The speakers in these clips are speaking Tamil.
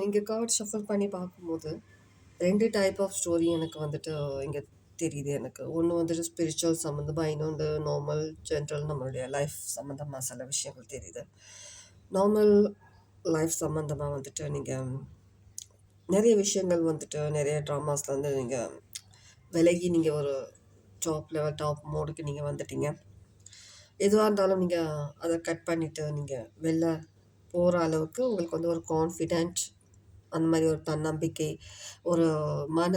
இங்கே கார்ட் ஷஃபில் பண்ணி பார்க்கும்போது 2 டைப் ஆஃப் ஸ்டோரி எனக்கு வந்துட்டு இங்கே தெரியுது எனக்கு. ஒண்ணு வந்துட்டு ஸ்பிரிச்சுவல் சம்மந்தமா, இன்னொன்று நார்மல் ஜென்ரல் நம்மளுடைய லைஃப் சம்மந்தமா சில விஷயங்கள் தெரியுது. நார்மல் லைஃப் சம்மந்தமா வந்துட்டு நீங்க நெறைய விஷயங்கள் வந்துட்டு நெறைய ட்ராமாஸ்லேருந்து நீங்க விலகி நீங்க ஒரு டாப் லெவல், டாப் மோடுக்கு நீங்க வந்துட்டீங்க. எதுவா இருந்தாலும் நீங்க அத கட் பண்ணிட்டு நீங்க வெளில போற அளவுக்கு உங்களுக்கு வந்து ஒரு கான்ஃபிடென்ட், அந்த மாரி ஒரு தன்னம்பிக்கை, ஒரு மன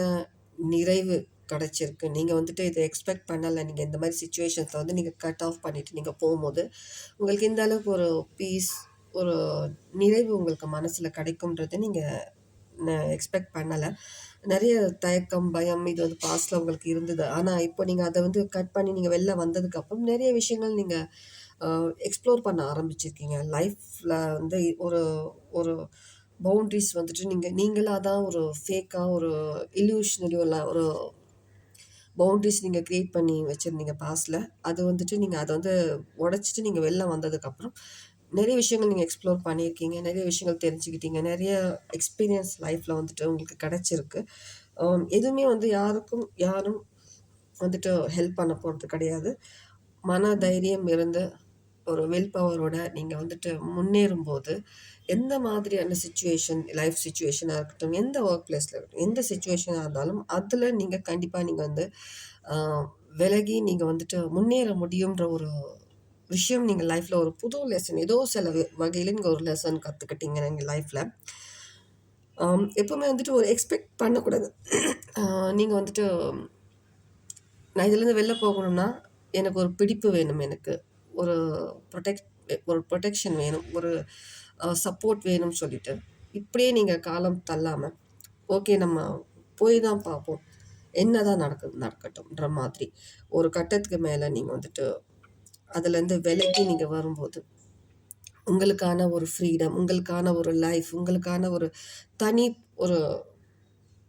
நிறைவு கிடைச்சிருக்கு. நீங்க வந்துட்டு இத எக்ஸ்பெக்ட் பண்ணல. நீங்க இந்த மாரி சிச்சுவேஷன்ஸ்ல வந்து நீங்க கட் ஆஃப் பண்ணிட்டு நீங்க போம்போது, உங்களுக்கு இந்த அளவுக்கு ஒரு பீஸ், ஒரு நிறைவு உங்களுக்கு மனசுல கிடைக்கும்ன்றத நீங்க எக்ஸ்பெக்ட் பண்ணல. நெறைய தயக்கம், பயம் இது வந்து பாஸ்ட்ல உங்களுக்கு இருந்தது. ஆனா, இப்போ நீங்க அத வந்து கட் பண்ணி நீங்க வெளில வந்ததுக்கப்புறம் நெறைய விஷயங்கள் நீங்க அ எக்ஸ்ப்ளோர் பண்ண ஆரம்பிச்சிருக்கீங்க. லைஃப்ல வந்து ஒரு ஒரு பவுண்டரீஸ் வந்துட்டு நீங்களா தான் ஒரு ஃபேக்கா ஒரு இல்யூஷனரி ஒரு பவுண்டரீஸ் நீங்க கிரியேட் பண்ணி வச்சிருந்தீங்க பாஸ்ட்ல. அது வந்துட்டு நீங்க அத வந்து உடைச்சுட்டு நீங்க வெளில வந்ததுக்கப்புறம், நெறைய விஷயங்கள் நீங்க எக்ஸ்ப்ளோர் பண்ணியிருக்கீங்க. நெறைய விஷயங்கள் தெரிஞ்சுக்கிட்டீங்க. நெறைய எக்ஸ்பீரியன்ஸ் லைஃப்ல வந்துட்டு உங்களுக்கு கிடைச்சிருக்கு. எதுவுமே வந்து யாரும் வந்துட்டு ஹெல்ப் பண்ண போறது கிடையாது. மன தைரியம் இருந்து, ஒரு வில் பவரோட நீங்க வந்துட்டு முன்னேறும்போது, எந்த மாதிரியான சிச்சுவேஷன், லைஃப் சிச்சுவேஷனா இருக்கட்டும், எந்த வொர்க் பிளேஸ்ல இருக்கட்டும், எந்த சிச்சுவேஷனா இருந்தாலும், அதுல நீங்க கண்டிப்பா நீங்க வந்து அ விலகி நீங்க வந்துட்டு முன்னேற முடியும்ன்ற ஒரு விஷயம் நீங்க லைஃப்ல ஒரு புது லெசன் ஏதோ சில வகையில நீங்க ஒரு லெசன் கத்துக்கிட்டீங்க நீங்க லைஃப்ல. எப்பவுமே வந்துட்டு ஒரு எக்ஸ்பெக்ட் பண்ணக்கூடாது. நீங்க வந்துட்டு நான் இதுலேருந்து வெளில போகணும்னா, எனக்கு ஒரு பிடிப்பு வேணும் எனக்கு. ஒரு ப்ரொடெக்ட் ஒரு ப்ரொடெக்ஷன் வேணும். ஒரு சப்போர்ட் வேணும்னு சொல்லிட்டு, இப்படியே நீங்க காலம் தள்ளாம, ஓகே நம்ம போய் தான் பார்ப்போம். என்னதான் நடக்குது நடக்கட்டும்ன்ற மாதிரி. ஒரு கட்டத்துக்கு மேல நீங்க வந்துட்டு அதுலேருந்து விலகி நீங்க வரும்போது, உங்களுக்கான ஒரு ஃப்ரீடம், உங்களுக்கான ஒரு லைஃப், உங்களுக்கான ஒரு தனி ஒரு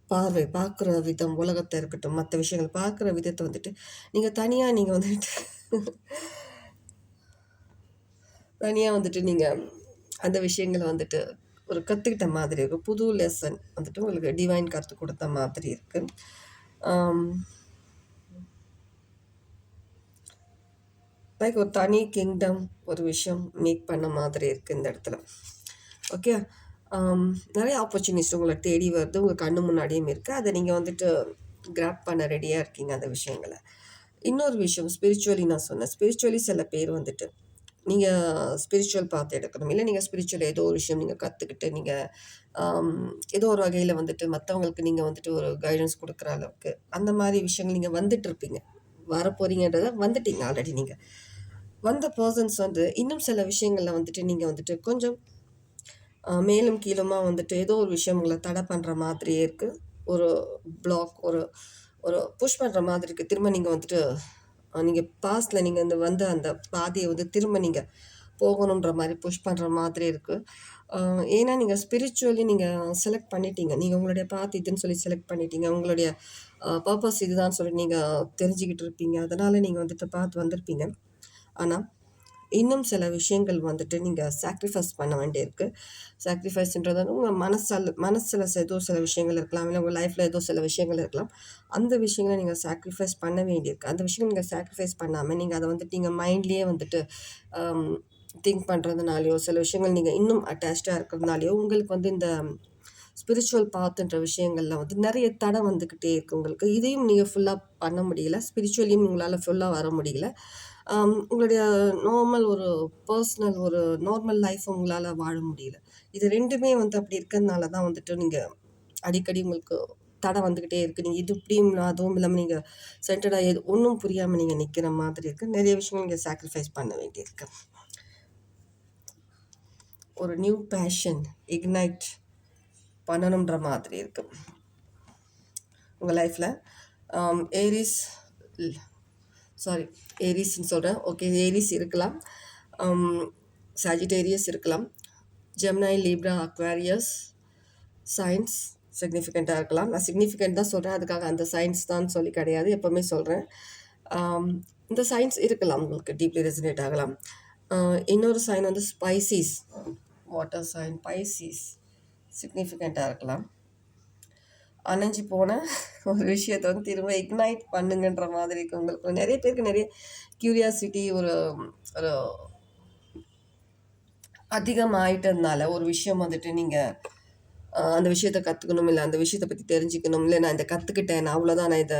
பார்வை, பார்க்குற விதம், உலகத்த இருக்கட்டும், மத்த விஷயங்கள் பார்க்குற விதத்த வந்துட்டு, நீங்க தனியா நீங்க வந்துட்டு தனியா வந்துட்டு நீங்க அந்த விஷயங்கள வந்துட்டு ஒரு கத்துக்கிட்ட மாதிரி இருக்கு. புது லெசன் வந்துட்டு உங்களுக்கு டிவைன் கத்துக் குடுத்த மாதிரி இருக்கு. ஆம். லைக் ஒரு தனி கிங்டம் ஒரு விஷயம் மேக் பண்ண மாதிரி இருக்கு இந்த இடத்துல. ஓகே. ஆம். நெறைய ஆப்பர்ச்சுனிட்டீஸ் உங்கள தேடி வருது. உங்க கண்ணு முன்னாடியும் இருக்கு. அத நீங்க வந்துட்டு கிராப் பண்ண ரெடியா இருக்கீங்க அந்த விஷயங்கள. இன்னொரு விஷயம் ஸ்பிரிச்சுவலி நான் சொன்னேன். ஸ்பிரிச்சுவலி சில பேர் வந்துட்டு, நீங்க ஸ்பிரிச்சுவல் பாத் எடுக்கணும். இல்ல நீங்க ஸ்பிரிச்சுவல் ஏதோ ஒரு விஷயம் நீங்க கத்துக்கிட்டு, நீங்க ஆம் ஏதோ ஒரு வகையில வந்துட்டு மத்தவங்களுக்கு நீங்க வந்துட்டு ஒரு கைடன்ஸ் குடுக்குற அளவுக்கு, அந்த மாரி விஷயங்கள் நீங்க வந்துட்டுருப்பீங்க. வரப்போறீங்கன்றத வந்துட்டீங்க ஆல்ரெடி நீங்க. வந்த பெர்சன்ஸ் வந்து இன்னும் சில விஷயங்கள்ல வந்துட்டு நீங்க வந்துட்டு கொஞ்சம் மேலும் கீழுமா வந்துட்டு ஏதோ ஒரு விஷயம் உங்கள தடை பண்ற மாதிரியே இருக்கு. ஒரு ப்ளாக் ஒரு ஒரு புஷ் பண்ற மாதிரி இருக்கு. திரும்ப நீங்க வந்துட்டு நீங்க பாஸ்ட்ல நீங்க இந்த வந்த அந்த பாதைய வந்து திரும்ப நீங்க போகணுன்ற மாரி புஷ் பண்ற மாதிரி இருக்கு. அ ஏன்னா நீங்க ஸ்பிரிச்சுவலி நீங்க செலக்ட் பண்ணிட்டீங்க. நீங்க உங்களுடைய பாத் இதுன்னு சொல்லி செலக்ட் பண்ணிட்டீங்க. உங்களுடைய பர்ப்பஸ் இதுதான்னு சொல்லி நீங்க தெரிஞ்சுக்கிட்டு இருப்பீங்க. அதனால நீங்க வந்துட்டு பாத் வந்திருப்பீங்க. ஆனா இன்னும் சில விஷயங்கள் வந்துட்டு நீங்க சாக்ரிஃபைஸ் பண்ண வேண்டியிருக்கு. சாக்ரிஃபைஸ்ன்றது வந்து உங்க மனசுல ஏதோ சில விஷயங்கள் இருக்கலாம். இல்ல உங்க லைஃப்ல ஏதோ சில விஷயங்கள் இருக்கலாம். அந்த விஷயங்கள நீங்க சாக்ரிஃபைஸ் பண்ண வேண்டியிருக்கு. அந்த விஷயம் நீங்க சாக்ரிஃபைஸ் பண்ணாம, நீங்க அத வந்துட்டு நீங்க மைண்ட்லயே வந்துட்டு அம் திங்க் பண்றதுனாலயோ, சில விஷயங்கள் நீங்க இன்னும் அட்டாச்டா இருக்கிறதுனாலயோ, உங்களுக்கு வந்து இந்த ஸ்பிரிச்சுவல் பாத்துன்ற விஷயங்கள்ல வந்து நெறைய தடை வந்துகிட்டே இருக்கு உங்களுக்கு. இதையும் நீங்க ஃபுல்லா பண்ண முடியல. ஸ்பிரிச்சுவலியும் உங்களால ஃபுல்லா வர முடியல. உங்களுடைய நார்மல் ஒரு பெர்சனல் ஒரு நார்மல் லைஃப் உங்களால வாழ முடியல. இது 2மே வந்து அப்படி இருக்கிறதுனால தான் வந்துட்டு நீங்க அடிக்கடி உங்களுக்கு தடை வந்துகிட்டே இருக்கு. நீங்க இது இப்படியும் இல்ல, அதுவும் இல்லாம நீங்க சென்டர்டா ஒண்ணும் புரியாம நீங்க நிக்கிற மாதிரி இருக்கு. நெறைய விஷயங்கள் நீங்க சாக்ரிஃபைஸ் பண்ண வேண்டியிருக்கு. ஒரு நியூ பேஷன் இக்னைட் பண்ணணும்ன்ற மாதிரி இருக்கு. உங்க லைஃப்ல ஏரிஸ் சாரி ஏரிஸ்ன்னு சொல்றேன். ஓகே ஏரிஸ் இருக்கலாம். சாஜிட்டேரியஸ் இருக்கலாம். ஜெமினி, லிப்ரா, அக்வாரியஸ், சயின்ஸ் சிக்னிஃபிகண்ட்டா இருக்கலாம். நான் சிக்னிஃபிகண்ட் தான் சொல்றேன். அதுக்காக அந்த சயின்ஸ் தான் சொல்லி கிடையாது. எப்பவுமே சொல்றேன். ஆம், இந்த சயின்ஸ் இருக்கலாம் உங்களுக்கு டீப்லி ரெசனேட் ஆகலாம். இன்னொரு சைன் வந்து ஸ்பைசிஸ், வாட்டர் சைன், பைசிஸ். சிக்னிஃபிகண்ட்டாக இருக்கலாம். அணைஞ்சு போன ஒரு விஷயத்த வந்து திரும்ப இக்னைட் பண்ணுங்கன்ற மாதிரி இருக்கு. உங்களுக்கு நிறைய பேருக்கு நிறைய கியூரியாசிட்டி ஒரு ஒரு அதிகமாயிட்டதுனால ஒரு விஷயம் வந்துட்டு நீங்கள் அந்த விஷயத்த கற்றுக்கணும், இல்லை அந்த விஷயத்தை பற்றி தெரிஞ்சுக்கணும், இல்லை நான் இதை கற்றுக்கிட்டேன், நான் அவ்வளோதான், நான் இதை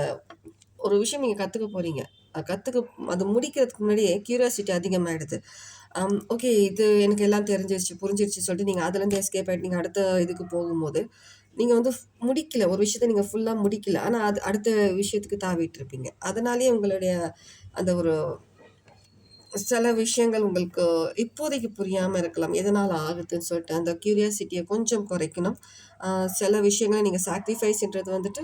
ஒரு விஷயம் நீங்கள் கற்றுக்க போகிறீங்க. அது முடிக்கிறதுக்கு முன்னாடியே கியூரியாசிட்டி அதிகமாகிடுது. ஓகே, இது எனக்கு எல்லாம் தெரிஞ்சிருச்சு, புரிஞ்சிருச்சு சொல்லிட்டு நீங்கள் அதுலேருந்து எஸ்கேப் ஆகிட்டு நீங்கள் அடுத்த இதுக்கு போகும்போது நீங்கள் வந்து முடிக்கல, ஒரு விஷயத்த நீங்கள் ஃபுல்லாக முடிக்கல, ஆனால் அது அடுத்த விஷயத்துக்கு தாவிட்டு இருப்பீங்க. அதனாலேயே உங்களுடைய அந்த ஒரு சில விஷயங்கள் உங்களுக்கு இப்போதைக்கு புரியாமல் இருக்கலாம், எதனால் ஆகுதுன்னு சொல்லிட்டு அந்த கியூரியாசிட்டியை கொஞ்சம் குறைக்கணும். சில விஷயங்களை நீங்கள் சாக்ரிஃபைஸ்ன்றது வந்துட்டு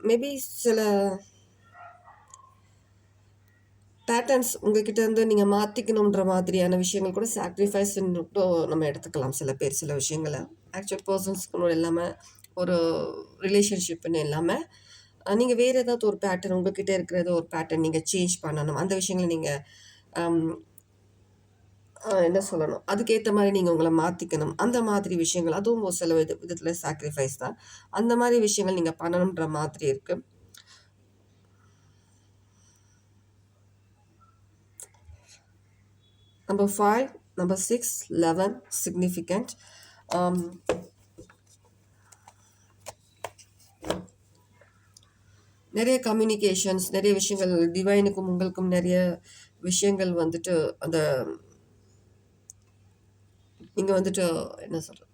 மேபி சில பேட்டர்ன்ஸ் உங்ககிட்ட இருந்து நீங்கள் மாற்றிக்கணுன்ற மாதிரியான விஷயங்கள் கூட சாக்ரிஃபைஸ்ன்னு நம்ம எடுத்துக்கலாம். சில பேர் சில விஷயங்களை ஆக்சுவல் பர்சன்ஸ்க்குன்னு இல்லாமல், ஒரு ரிலேஷன்ஷிப்னு இல்லாமல், நீங்கள் வேறு ஏதாவது ஒரு பேட்டர்ன் உங்ககிட்ட இருக்கிற ஒரு பேட்டர்ன் நீங்கள் சேஞ்ச் பண்ணணும். அந்த விஷயங்களை நீங்கள் என்ன சொல்லணும், அதுக்கேற்ற மாதிரி நீங்கள் உங்களை மாற்றிக்கணும். அந்த மாதிரி விஷயங்கள் அதுவும் ஒரு சில விதத்தில் சாக்ரிஃபைஸ் தான். அந்த மாதிரி விஷயங்கள் நீங்கள் பண்ணணுன்ற மாதிரி இருக்குது. Number 5, number 6, 11, significant. நிறைய கம்யூனிகேஷன்ஸ், நிறைய விஷயங்கள் டிவைனுக்கும் உங்களுக்கும் நிறைய விஷயங்கள் வந்துட்டு அந்த நீங்கள் வந்துட்டு என்ன சொல்கிறது,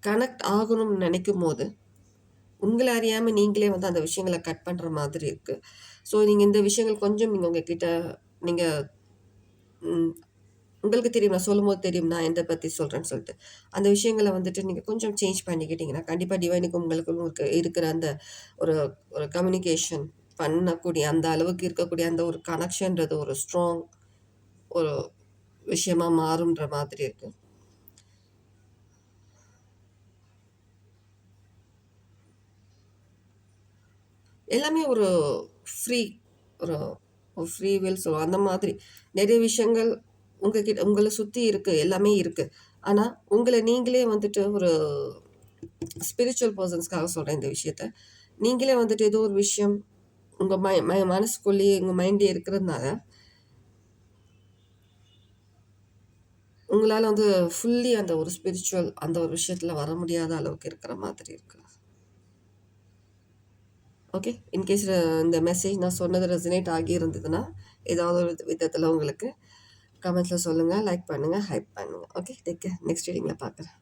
கனெக்ட் ஆகணும்னு நினைக்கும் போது உங்களை அறியாமல் நீங்களே வந்து அந்த விஷயங்களை கட் பண்ணுற மாதிரி இருக்குது. ஸோ நீங்கள் இந்த விஷயங்கள் கொஞ்சம் நீங்கள் உங்ககிட்ட நீங்கள் உங்களுக்கு தெரியும், நான் சொல்லும்போது தெரியும் நான் எதை பற்றி சொல்கிறேன்னு சொல்லிட்டு, அந்த விஷயங்களை வந்துட்டு நீங்கள் கொஞ்சம் சேஞ்ச் பண்ணிக்கிட்டிங்கன்னா கண்டிப்பாக டிவைனுக்கும் உங்களுக்கு இருக்கிற அந்த ஒரு ஒரு கம்யூனிகேஷன் பண்ணக்கூடிய அந்த அளவுக்கு இருக்கக்கூடிய அந்த ஒரு கனெக்ஷன்றது ஒரு ஸ்ட்ராங் ஒரு விஷயமா மாறும்ன்ற மாதிரி இருக்கு. எல்லாமே ஒரு ஃப்ரீ ஒரு ஃப்ரீ வில் சொல்லுவோம். அந்த மாதிரி நிறைய விஷயங்கள் உங்களை சுற்றி இருக்குது, எல்லாமே இருக்குது. ஆனால் உங்களை நீங்களே வந்துட்டு ஒரு ஸ்பிரிச்சுவல் பர்சன்ஸ்க்காக சொல்கிறேன் இந்த விஷயத்த. நீங்களே வந்துட்டு ஏதோ ஒரு விஷயம் உங்கள் மனசுக்குள்ளேயே உங்கள் மைண்டே இருக்கிறதுனால உங்களால் வந்து ஃபுல்லி அந்த ஒரு ஸ்பிரிச்சுவல் அந்த ஒரு விஷயத்தில் வர முடியாத அளவுக்கு இருக்கிற மாதிரி இருக்குது. ஓகே, இன்கேஸ் இந்த மெசேஜ் நான் சொன்னது ரெசனேட் ஆகி இருந்ததுன்னா ஏதாவது ஒரு விதத்தில் உங்களுக்கு கமெண்ட்ஸில் சொல்லுங்கள், லைக் பண்ணுங்கள், ஹைப் பண்ணுங்கள். Okay, take care. நெக்ஸ்ட் ரீடிங்கில் பார்க்குறேன்.